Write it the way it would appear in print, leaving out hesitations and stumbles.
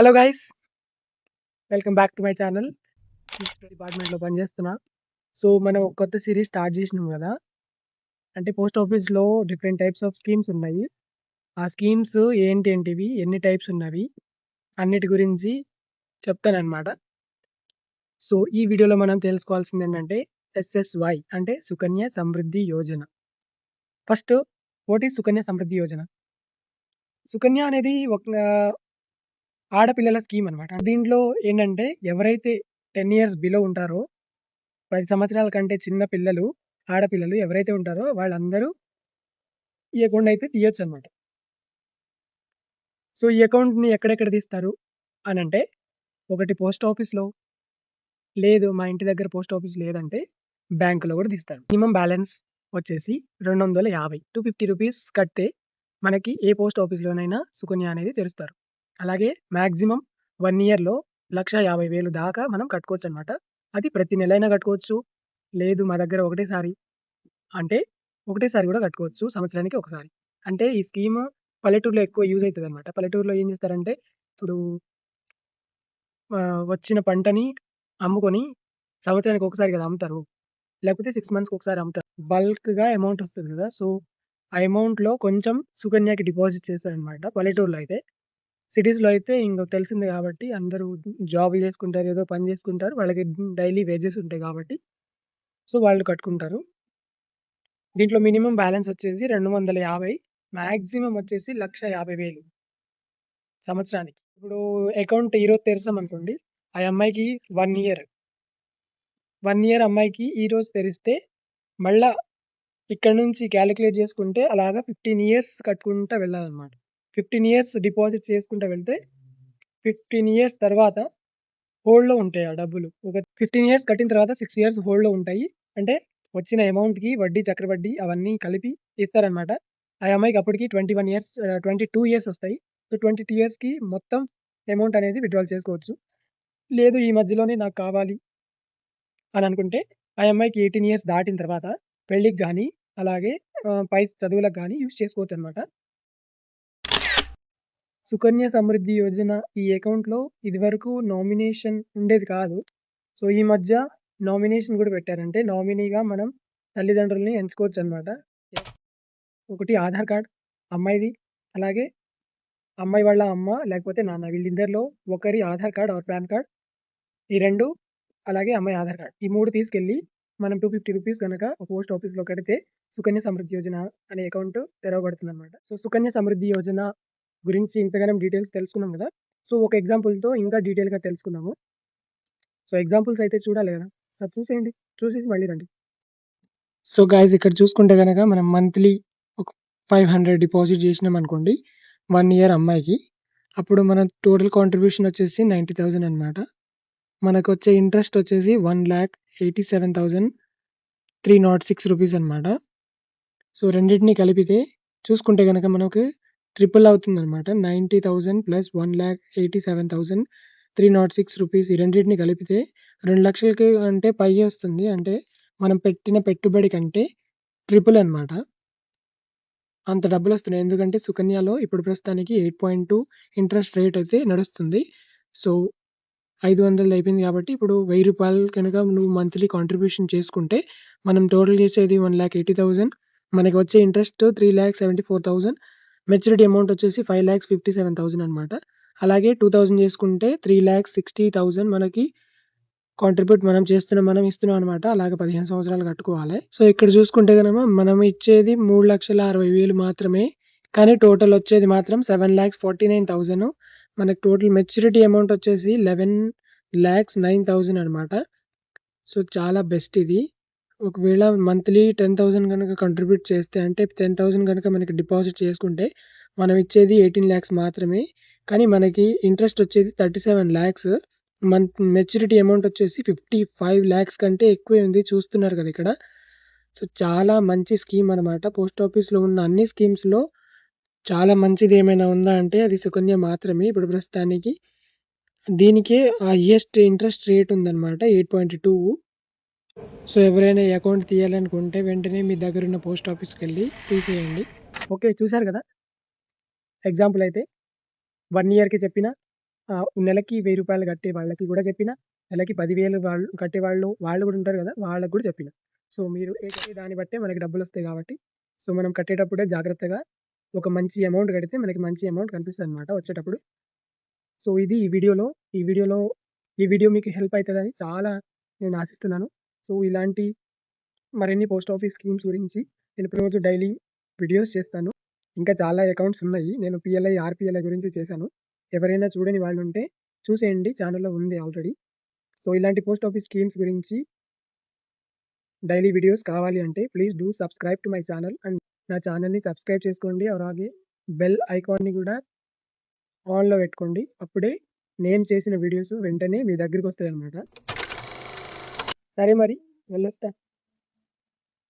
Hello guys, welcome back to my channel. డిపార్ట్మెంట్లో పనిచేస్తున్నా. So మనం ఒక కొత్త సిరీస్ స్టార్ట్ చేసినాం కదా. అంటే పోస్ట్ ఆఫీస్లో డిఫరెంట్ టైప్స్ ఆఫ్ స్కీమ్స్ ఉన్నాయి. ఆ స్కీమ్స్ ఏంటివి, ఎన్ని టైప్స్ ఉన్నవి, అన్నిటి గురించి చెప్తానన్నమాట. సో ఈ వీడియోలో మనం తెలుసుకోవాల్సింది ఏంటంటే SSY అంటే Sukanya Samriddhi Yojana. First, what is Sukanya Samriddhi Yojana? Sukanya అనేది ఒక ఆడపిల్లల స్కీమ్ అనమాట. దీంట్లో ఏంటంటే ఎవరైతే 10 ఇయర్స్ బిలో ఉంటారో, 10 సంవత్సరాల కంటే చిన్న పిల్లలు, ఆడపిల్లలు ఎవరైతే ఉంటారో వాళ్ళందరూ ఈ అకౌంట్ అయితే తీయొచ్చు అనమాట. సో ఈ అకౌంట్ని ఎక్కడెక్కడ తీస్తారు అని అంటే, ఒకటి పోస్ట్ ఆఫీస్లో, లేదు మా ఇంటి దగ్గర పోస్ట్ ఆఫీస్ లేదంటే బ్యాంకులో కూడా తీస్తారు. మినిమం బ్యాలెన్స్ వచ్చేసి 250 250 రూపీస్ కడితే మనకి ఏ పోస్ట్ ఆఫీస్లోనైనా సుకన్య అనేది తెరుస్తారు. అలాగే మ్యాక్సిమం 1 ఇయర్లో 1,50,000 దాకా మనం కట్టుకోవచ్చు అనమాట. అది ప్రతి నెలైనా కట్టుకోవచ్చు, లేదు మా దగ్గర ఒకటేసారి అంటే ఒకటేసారి కూడా కట్టుకోవచ్చు, సంవత్సరానికి ఒకసారి. అంటే ఈ స్కీమ్ పల్లెటూరులో ఎక్కువ యూజ్ అవుతుంది అనమాట. పల్లెటూరులో ఏం చేస్తారంటే, ఇప్పుడు వచ్చిన పంటని అమ్ముకొని సంవత్సరానికి ఒకసారి కదా అమ్ముతారు, లేకపోతే 6 మంత్స్కి ఒకసారి అమ్ముతారు. బల్క్గా అమౌంట్ వస్తుంది కదా. సో ఆ అమౌంట్లో కొంచెం సుకన్యకి డిపాజిట్ చేస్తారనమాట పల్లెటూరులో అయితే. సిటీస్లో అయితే ఇంక తెలిసిందే కాబట్టి అందరూ జాబులు చేసుకుంటారు, ఏదో పని చేసుకుంటారు, వాళ్ళకి డైలీ వేజెస్ ఉంటాయి కాబట్టి సో వాళ్ళు కట్టుకుంటారు. దీంట్లో మినిమం బ్యాలెన్స్ వచ్చేసి 250, మ్యాక్సిమం వచ్చేసి 1,50,000 సంవత్సరానికి. ఇప్పుడు అకౌంట్ ఈరోజు తెరిచాం అనుకోండి, ఆ అమ్మాయికి 1 ఇయర్ అమ్మాయికి ఈరోజు తెరిస్తే మళ్ళా ఇక్కడ నుంచి క్యాలిక్యులేట్ చేసుకుంటే అలాగా 15 ఇయర్స్ కట్టుకుంటూ వెళ్ళాలన్నమాట. 15 ఇయర్స్ డిపాజిట్ చేసుకుంటూ వెళ్తే 15 ఇయర్స్ తర్వాత హోల్డ్లో ఉంటాయి ఆ డబ్బులు. ఒక 15 ఇయర్స్ కట్టిన తర్వాత 6 ఇయర్స్ హోల్డ్లో ఉంటాయి. అంటే వచ్చిన అమౌంట్కి వడ్డీ, చక్రవడ్డీ అవన్నీ కలిపి ఇస్తారనమాట. ఆ అమ్మాయికి అప్పటికి 22 ఇయర్స్ వస్తాయి. సో 22 ఇయర్స్కి మొత్తం అమౌంట్ అనేది విత్డ్రాల్ చేసుకోవచ్చు. లేదు ఈ మధ్యలోనే నాకు కావాలి అని అనుకుంటే ఆ అమ్మాయికి 18 ఇయర్స్ దాటిన తర్వాత పెళ్ళికి కానీ అలాగే పై చదువులకు కానీ యూజ్ చేసుకోవచ్చు అనమాట. సుకన్య సమృద్ధి యోజన ఈ అకౌంట్లో ఇదివరకు నామినేషన్ ఉండేది కాదు. సో ఈ మధ్య నామినేషన్ కూడా పెట్టారంటే నామినీగా మనం తల్లిదండ్రులని ఎంచుకోవచ్చు అనమాట. ఒకటి ఆధార్ కార్డ్ అమ్మాయిది, అలాగే అమ్మాయి వాళ్ళ అమ్మ లేకపోతే నాన్న, వీళ్ళిద్దరిలో ఒకరి Aadhaar card or pan card, ఈ రెండు, అలాగే అమ్మాయి ఆధార్ కార్డ్, ఈ 3 తీసుకెళ్ళి మనం 250 రూపీస్ కనుక పోస్ట్ ఆఫీస్లో కడితే సుకన్య సమృద్ధి యోజన అనే అకౌంట్ తెరవబడుతుంది అనమాట. సో సుకన్య సమృద్ధి యోజన గురించి ఇంతగానం డీటెయిల్స్ తెలుసుకున్నాం కదా. సో ఒక ఎగ్జాంపుల్తో ఇంకా డీటెయిల్గా తెలుసుకుందాము. సో ఎగ్జాంపుల్స్ అయితే చూడాలి కదా, సార్ చూసేయండి, చూసేసి మళ్ళీ రండి. సో గైస్, ఇక్కడ చూసుకుంటే కనుక మనం మంత్లీ ఒక 500 డిపాజిట్ చేసినాం అనుకోండి 1 ఇయర్ అమ్మాయికి, అప్పుడు మన టోటల్ కాంట్రిబ్యూషన్ వచ్చేసి 90,000 అనమాట. మనకు వచ్చే ఇంట్రెస్ట్ వచ్చేసి 1,87,306 రూపీస్ అనమాట. సో రెండింటిని కలిపితే చూసుకుంటే కనుక మనకు ట్రిపుల్ అవుతుంది అనమాట. 90,000 ప్లస్ 1,87,306 రూపీస్, ఈ రెండింటిని కలిపితే 2 లక్షలకి అంటే పై వస్తుంది. అంటే మనం పెట్టిన పెట్టుబడి కంటే ట్రిపుల్ అనమాట, అంత డబ్బులు వస్తున్నాయి. ఎందుకంటే సుకన్యలో ఇప్పుడు ప్రస్తుతానికి 8.2 ఇంట్రెస్ట్ రేట్ అయితే నడుస్తుంది. సో 500 అయిపోయింది కాబట్టి ఇప్పుడు 1,000 రూపాయలు కనుక నువ్వు మంత్లీ కాంట్రిబ్యూషన్ చేసుకుంటే మనం టోటల్ చేసేది 1,80,000, మనకి వచ్చే ఇంట్రెస్ట్ 3,74,000, మెచ్యూరిటీ అమౌంట్ వచ్చేసి 5,57,000 అనమాట. అలాగే 2,000 చేసుకుంటే 3,60,000 మనకి కాంట్రిబ్యూట్ మనం ఇస్తున్నాం అనమాట. అలాగే 15 సంవత్సరాలు కట్టుకోవాలి. సో ఇక్కడ చూసుకుంటే కనుక మనం ఇచ్చేది 3,60,000 మాత్రమే, కానీ టోటల్ వచ్చేది మాత్రం 7,49,000. మనకి టోటల్ మెచ్యూరిటీ అమౌంట్ వచ్చేసి 11,09,000 అనమాట. సో చాలా బెస్ట్ ఇది. ఒకవేళ మంత్లీ 10,000 కనుక కంట్రిబ్యూట్ చేస్తే, అంటే 10,000 కనుక మనకి డిపాజిట్ చేసుకుంటే మనం ఇచ్చేది 18 lakhs మాత్రమే, కానీ మనకి ఇంట్రెస్ట్ వచ్చేది 37 lakhs. మెచ్యూరిటీ అమౌంట్ వచ్చేసి 55 lakhs కంటే ఎక్కువే ఉంది, చూస్తున్నారు కదా ఇక్కడ. సో చాలా మంచి స్కీమ్ అనమాట. పోస్ట్ ఆఫీస్లో ఉన్న అన్ని స్కీమ్స్లో చాలా మంచిది ఏమైనా ఉందా అంటే అది సుకన్య మాత్రమే. ఇప్పుడు ప్రస్తుతానికి దీనికే హైయెస్ట్ ఇంట్రెస్ట్ రేట్ ఉందన్నమాట, 8.2. సో ఎవరైనా ఈ అకౌంట్ తీయాలనుకుంటే వెంటనే మీ దగ్గర ఉన్న పోస్ట్ ఆఫీస్కి వెళ్ళి తీసేయండి. ఓకే, చూశారు కదా ఎగ్జాంపుల్ అయితే. 1 ఇయర్కి చెప్పిన నెలకి రూ. 1000 కట్టే వాళ్ళకి గూడా చెప్పిన, నెలకి 10,000 వాళ్ళు కట్టేవాళ్ళు వాళ్ళు గూడా ఉంటారు గదా! వాళ్ళకి గూడా చెప్పిన. సో, మీరు కట్టే దాన్ని బట్టే మనకి డబ్బులొస్తాయి గాబట్టి, సో, మనం కట్టేటప్పుడే జాగ్రత్తగా ఒక మంచి అమౌంట్ కడితే మనకి మంచి అమౌంట్ కనిపిస్తదనమాట వచ్చేటప్పుడు. సో, ఇది ఈ వీడియోలో ఈ వీడియో మీకు హెల్ప్ అయితదని చాలా నేను ఆశిస్తున్నాను. సో, ఇలాంటి మరిన్ని పోస్ట్ ఆఫీస్ స్కీమ్స్ గురించి నేను ప్రతిరోజు డైలీ వీడియోస్ చేస్తాను. ఇంకా చాలా అకౌంట్స్ ఉన్నాయి. నేను పిఎల్ఐ, ఆర్‌పిఎల్ఐ గురించి చేశాను. ఎవరైనా చూడని వాళ్ళుంటే చూసేయండి. ఛానెల్‌లో ఉంది ఆల్రెడీ. సో, ఇలాంటి పోస్ట్ ఆఫీస్ స్కీమ్స్ గురించి డైలీ వీడియోస్ కావాలి అంటే please do subscribe to my channel and నా ఛానెల్‌ని సబ్స్క్రైబ్ చేసుకోండి. అలాగే బెల్ ఐకాన్‌ని గూడా ఆన్‌లో పెట్టుకోండి. అప్పుడే నేను చేసిన వీడియోస్ వెంటనే మీ దగ్గరికొస్తాయన్నమాట. సరే మరి వెళ్ళొస్తా.